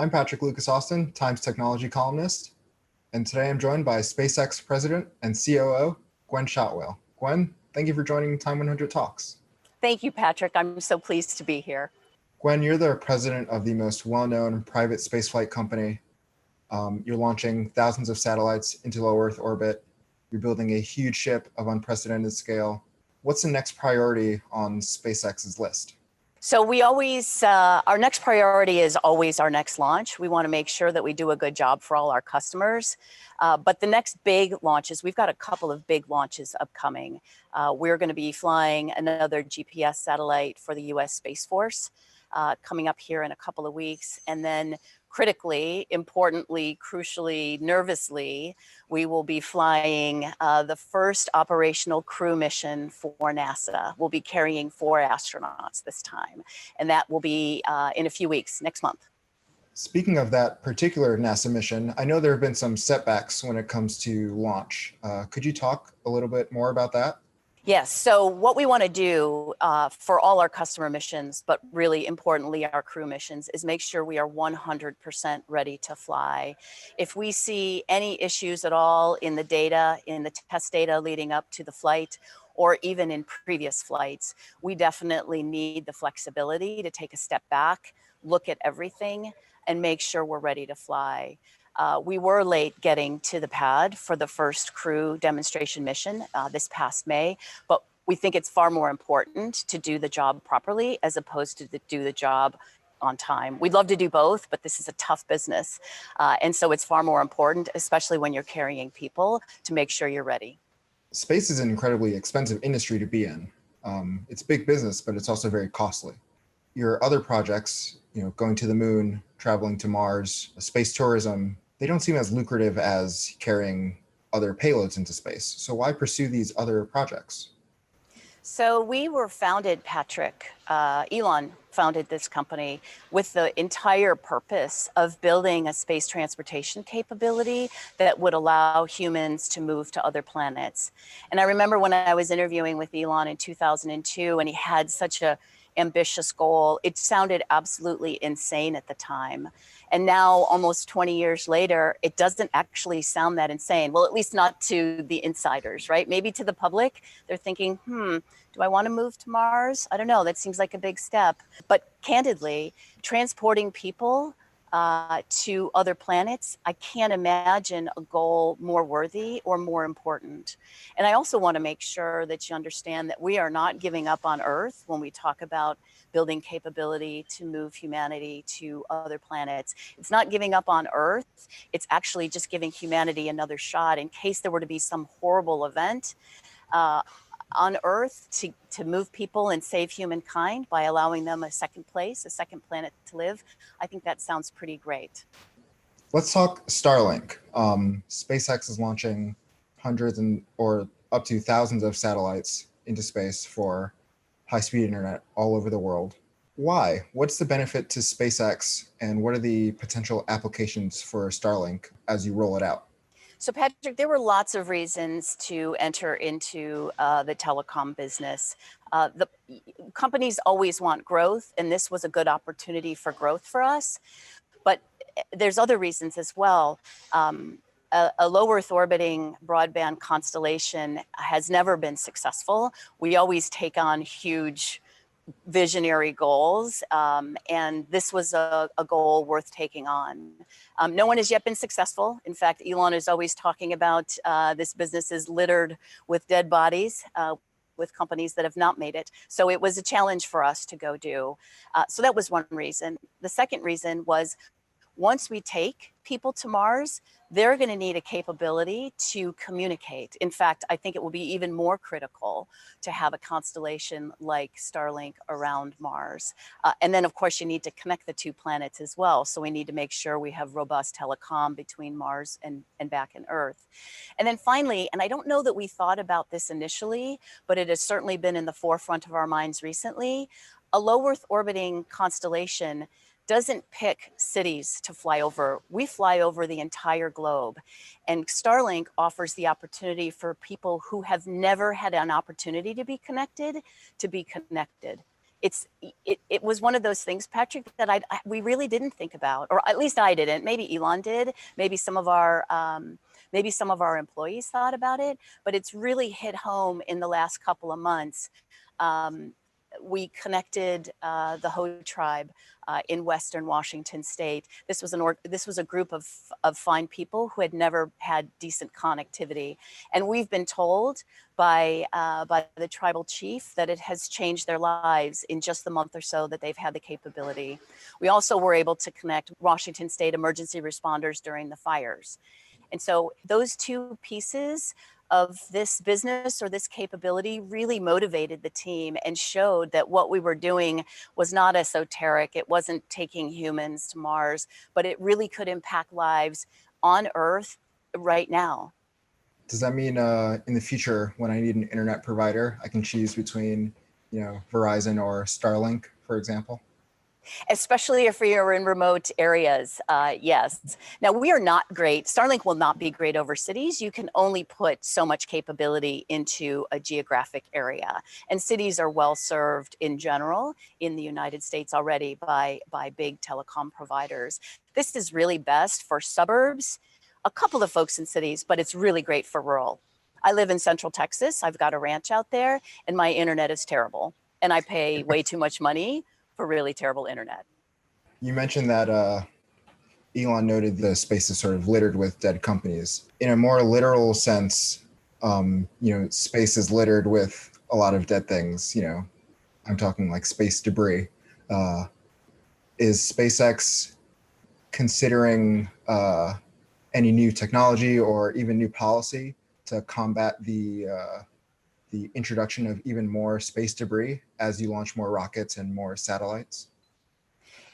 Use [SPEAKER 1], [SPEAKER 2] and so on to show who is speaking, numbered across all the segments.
[SPEAKER 1] I'm Patrick Lucas Austin, Times technology columnist, and today I'm joined by Spacex President and COO, Gwynne Shotwell. Gwynne, thank you for joining TIME100 Talks.
[SPEAKER 2] Thank you, Patrick. I'm so pleased to be here.
[SPEAKER 1] Gwynne, you're the president of the most well-known private spaceflight company. You're launching thousands of satellites into low Earth orbit. You're building a huge ship of unprecedented scale. What's the next priority on SpaceX's list?
[SPEAKER 2] So we always, our next priority is always our next launch. We want to make sure that we do a good job for all our customers. But the next big launches, we've got a couple of big launches upcoming. We're going to be flying another GPS satellite for the US Space Force coming up here in a couple of weeks. And then critically, importantly, crucially, nervously, we will be flying the first operational crew mission for NASA. We'll be carrying 4 astronauts this time, and that will be in a few weeks, next month.
[SPEAKER 1] Speaking of that particular NASA mission, I know there have been some setbacks when it comes to launch. Could you talk a little bit more about that?
[SPEAKER 2] Yes, so what we want to do for all our customer missions, but really importantly our crew missions, is make sure we are 100% ready to fly. If we see any issues at all in the data, in the test data leading up to the flight, or even in previous flights, we definitely need the flexibility to take a step back, look at everything, and make sure we're ready to fly. We were late getting to the pad for the first crew demonstration mission this past May, but we think it's far more important to do the job properly as opposed to do the job on time. We'd love to do both, but this is a tough business. And so it's far more important, especially when you're carrying people, to make sure you're ready.
[SPEAKER 1] Space is an incredibly expensive industry to be in. It's big business, but it's also very costly. Your other projects, going to the moon, traveling to Mars, space tourism, they don't seem as lucrative as carrying other payloads into space. So why pursue these other projects?
[SPEAKER 2] So we were founded, Patrick, Elon founded this company with the entire purpose of building a space transportation capability that would allow humans to move to other planets. And I remember when I was interviewing with Elon in 2002, and he had such a ambitious goal. It sounded absolutely insane at the time. And now, almost 20 years later, it doesn't actually sound that insane. Well, at least not to the insiders, right? Maybe to the public, they're thinking, do I want to move to Mars? I don't know, that seems like a big step. But candidly, transporting people to other planets, I can't imagine a goal more worthy or more important. And I also want to make sure that you understand that we are not giving up on Earth when we talk about building capability to move humanity to other planets. It's not giving up on Earth. It's actually just giving humanity another shot in case there were to be some horrible event on Earth to move people and save humankind by allowing them a second place, a second planet to live. I think that sounds pretty great.
[SPEAKER 1] Let's talk Starlink. SpaceX is launching hundreds or up to thousands of satellites into space for high-speed internet all over the world. Why? What's the benefit to SpaceX, and what are the potential applications for Starlink as you roll it out?
[SPEAKER 2] So Patrick, there were lots of reasons to enter into the telecom business. The companies always want growth, and this was a good opportunity for growth for us. But there's other reasons as well. A low Earth orbiting broadband constellation has never been successful. We always take on huge visionary goals, and this was a goal worth taking on. No one has yet been successful. In fact, Elon is always talking about this business is littered with dead bodies, with companies that have not made it. So it was a challenge for us to go do. So that was one reason. The second reason was, once we take people to Mars, they're going to need a capability to communicate. In fact, I think it will be even more critical to have a constellation like Starlink around Mars. And then, of course, you need to connect the 2 planets as well. So we need to make sure we have robust telecom between Mars and back in Earth. And then finally, and I don't know that we thought about this initially, but it has certainly been in the forefront of our minds recently, a low Earth orbiting constellation doesn't pick cities to fly over. We fly over the entire globe. And Starlink offers the opportunity for people who have never had an opportunity to be connected. it was one of those things, Patrick, that we really didn't think about, or at least I didn't. Maybe Elon did. Maybe some of our employees thought about it, but it's really hit home in the last couple of months. We connected the Ho tribe in Western Washington State. This was a group of fine people who had never had decent connectivity, and we've been told by the tribal chief that it has changed their lives in just the month or so that they've had the capability. We also were able to connect Washington State emergency responders during the fires. And so those two pieces of this business or this capability really motivated the team and showed that what we were doing was not esoteric. It wasn't taking humans to Mars, but it really could impact lives on Earth right now.
[SPEAKER 1] Does that mean in the future, when I need an internet provider, I can choose between, Verizon or Starlink, for example?
[SPEAKER 2] Especially if you're in remote areas, yes. Now, we are not great. Starlink will not be great over cities. You can only put so much capability into a geographic area. And cities are well served in general in the United States already by big telecom providers. This is really best for suburbs, a couple of folks in cities, but it's really great for rural. I live in Central Texas. I've got a ranch out there, and my internet is terrible. And I pay way too much money for really terrible internet.
[SPEAKER 1] You mentioned that Elon noted the space is sort of littered with dead companies. In a more literal sense, space is littered with a lot of dead things. I'm talking like space debris. Is SpaceX considering any new technology or even new policy to combat the introduction of even more space debris as you launch more rockets and more satellites?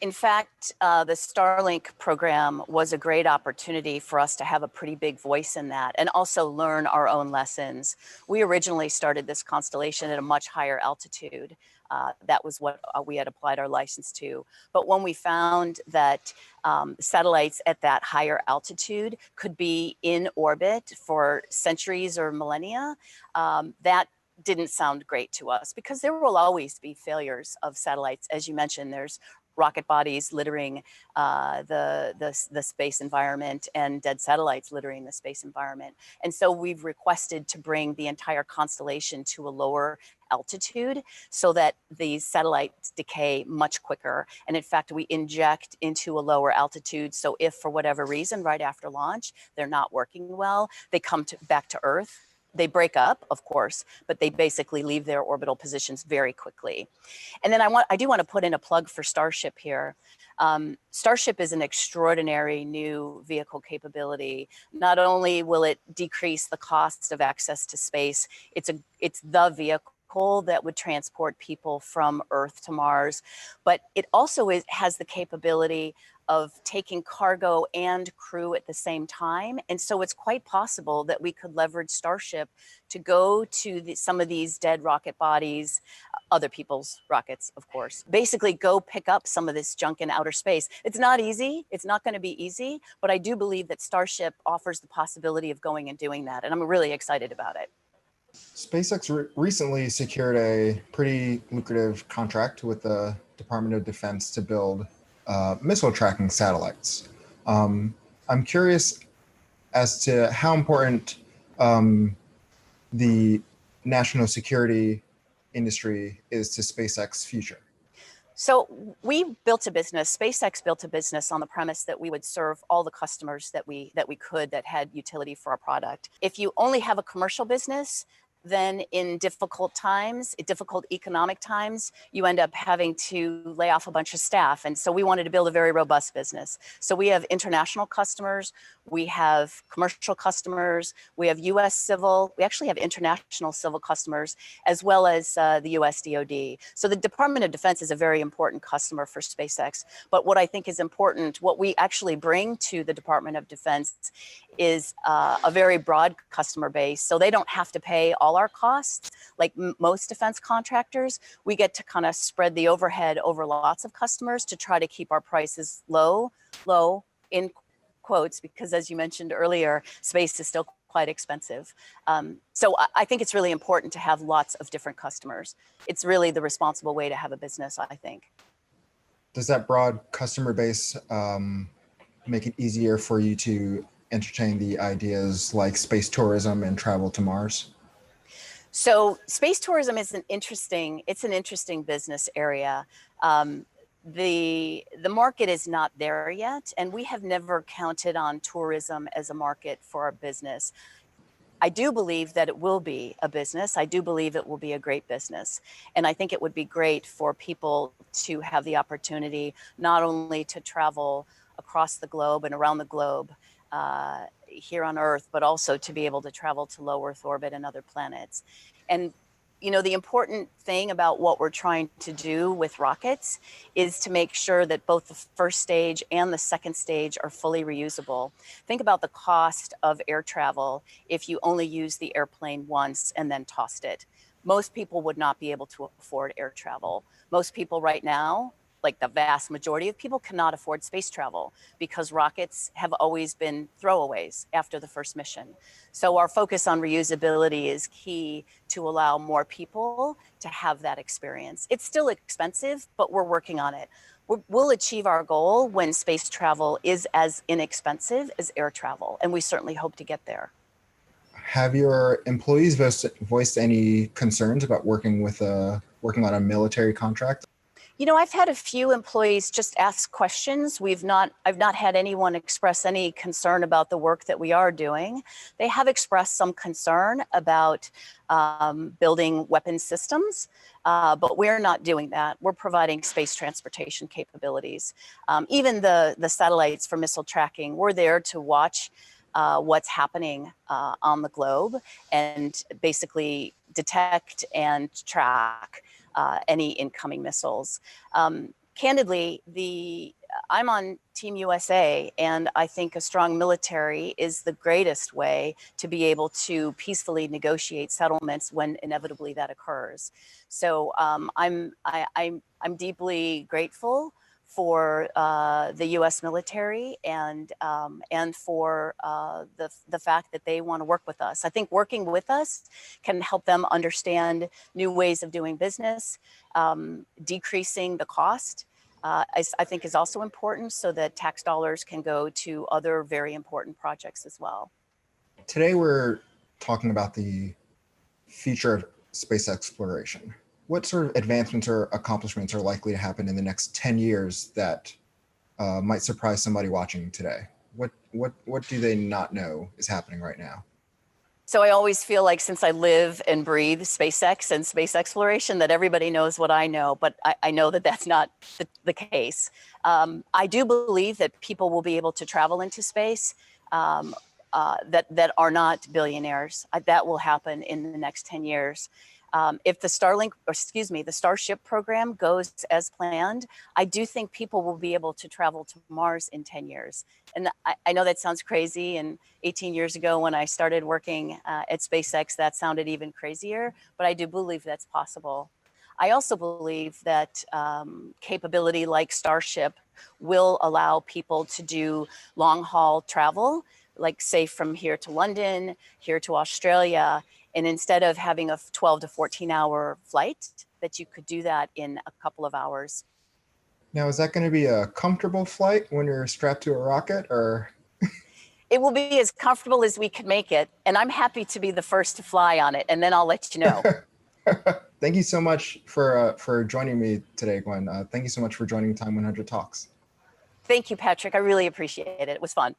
[SPEAKER 2] In fact, the Starlink program was a great opportunity for us to have a pretty big voice in that and also learn our own lessons. We originally started this constellation at a much higher altitude. That was what we had applied our license to. But when we found that satellites at that higher altitude could be in orbit for centuries or millennia, that didn't sound great to us because there will always be failures of satellites. As you mentioned, there's rocket bodies littering the space environment and dead satellites littering the space environment. And so we've requested to bring the entire constellation to a lower altitude so that these satellites decay much quicker. And in fact, we inject into a lower altitude. So if for whatever reason, right after launch, they're not working well, they come back to Earth. They break up, of course, but they basically leave their orbital positions very quickly. And then I do want to put in a plug for Starship here. Starship is an extraordinary new vehicle capability. Not only will it decrease the costs of access to space, it's the vehicle that would transport people from Earth to Mars, but it also has the capability of taking cargo and crew at the same time. And so it's quite possible that we could leverage Starship to go to some of these dead rocket bodies, other people's rockets, of course, basically go pick up some of this junk in outer space. It's not easy. It's not going to be easy, but I do believe that Starship offers the possibility of going and doing that. And I'm really excited about it.
[SPEAKER 1] SpaceX recently secured a pretty lucrative contract with the Department of Defense to build missile tracking satellites. I'm curious as to how important the national security industry is to SpaceX's future.
[SPEAKER 2] So we built a business, SpaceX built a business on the premise that we would serve all the customers that we could that had utility for our product. If you only have a commercial business, then in difficult times, difficult economic times, you end up having to lay off a bunch of staff. And so we wanted to build a very robust business. So we have international customers, we have commercial customers, we have US civil, we actually have international civil customers, as well as the US DoD. So the Department of Defense is a very important customer for SpaceX. But what I think is important, what we actually bring to the Department of Defense is a very broad customer base. So they don't have to pay all our costs like most defense contractors. We get to kind of spread the overhead over lots of customers to try to keep our prices low in quotes, because as you mentioned earlier, space is still quite expensive. So I think it's really important to have lots of different customers. It's really the responsible way to have a business, I think.
[SPEAKER 1] Does that broad customer base make it easier for you to entertain the ideas like space tourism and travel to Mars?
[SPEAKER 2] So space tourism is an interesting business area. The market is not there yet, and we have never counted on tourism as a market for our business. I do believe that it will be a business. I do believe it will be a great business. And I think it would be great for people to have the opportunity not only to travel across the globe and around the globe here on Earth, but also to be able to travel to low Earth orbit and other planets. And you know, the important thing about what we're trying to do with rockets is to make sure that both the first stage and the second stage are fully reusable. Think about the cost of air travel if you only use the airplane once and then tossed it. Most people would not be able to afford air travel. Most people right now, like the vast majority of people, cannot afford space travel because rockets have always been throwaways after the first mission. So our focus on reusability is key to allow more people to have that experience. It's still expensive, but we're working on it. We'll achieve our goal when space travel is as inexpensive as air travel, and we certainly hope to get there.
[SPEAKER 1] Have your employees voiced any concerns about working on a military contract?
[SPEAKER 2] You know, I've had a few employees just ask questions. I've not had anyone express any concern about the work that we are doing. They have expressed some concern about building weapon systems, but we're not doing that. We're providing space transportation capabilities. Even the satellites for missile tracking, we're there to watch what's happening on the globe and basically detect and track any incoming missiles. Candidly, I'm on Team USA, and I think a strong military is the greatest way to be able to peacefully negotiate settlements when inevitably that occurs. So I'm deeply grateful for the U.S. military and for the fact that they want to work with us. I think working with us can help them understand new ways of doing business, decreasing the cost. I think is also important so that tax dollars can go to other very important projects as well.
[SPEAKER 1] Today we're talking about the future of space exploration. What sort of advancements or accomplishments are likely to happen in the next 10 years that might surprise somebody watching today? What do they not know is happening right now?
[SPEAKER 2] So I always feel like since I live and breathe SpaceX and space exploration, that everybody knows what I know, but I know that that's not the case. I do believe that people will be able to travel into space that are not billionaires. That will happen in the next 10 years. If the the Starship program goes as planned, I do think people will be able to travel to Mars in 10 years. And I know that sounds crazy. And 18 years ago, when I started working at SpaceX, that sounded even crazier, but I do believe that's possible. I also believe that capability like Starship will allow people to do long haul travel, like say from here to London, here to Australia. And instead of having a 12 to 14 hour flight, that you could do that in a couple of hours.
[SPEAKER 1] Now, is that going to be a comfortable flight when you're strapped to a rocket, or?
[SPEAKER 2] It will be as comfortable as we can make it. And I'm happy to be the first to fly on it. And then I'll let you know.
[SPEAKER 1] Thank you so much for joining me today, Gwen. Thank you so much for joining Time 100 Talks.
[SPEAKER 2] Thank you, Patrick. I really appreciate it. It was fun.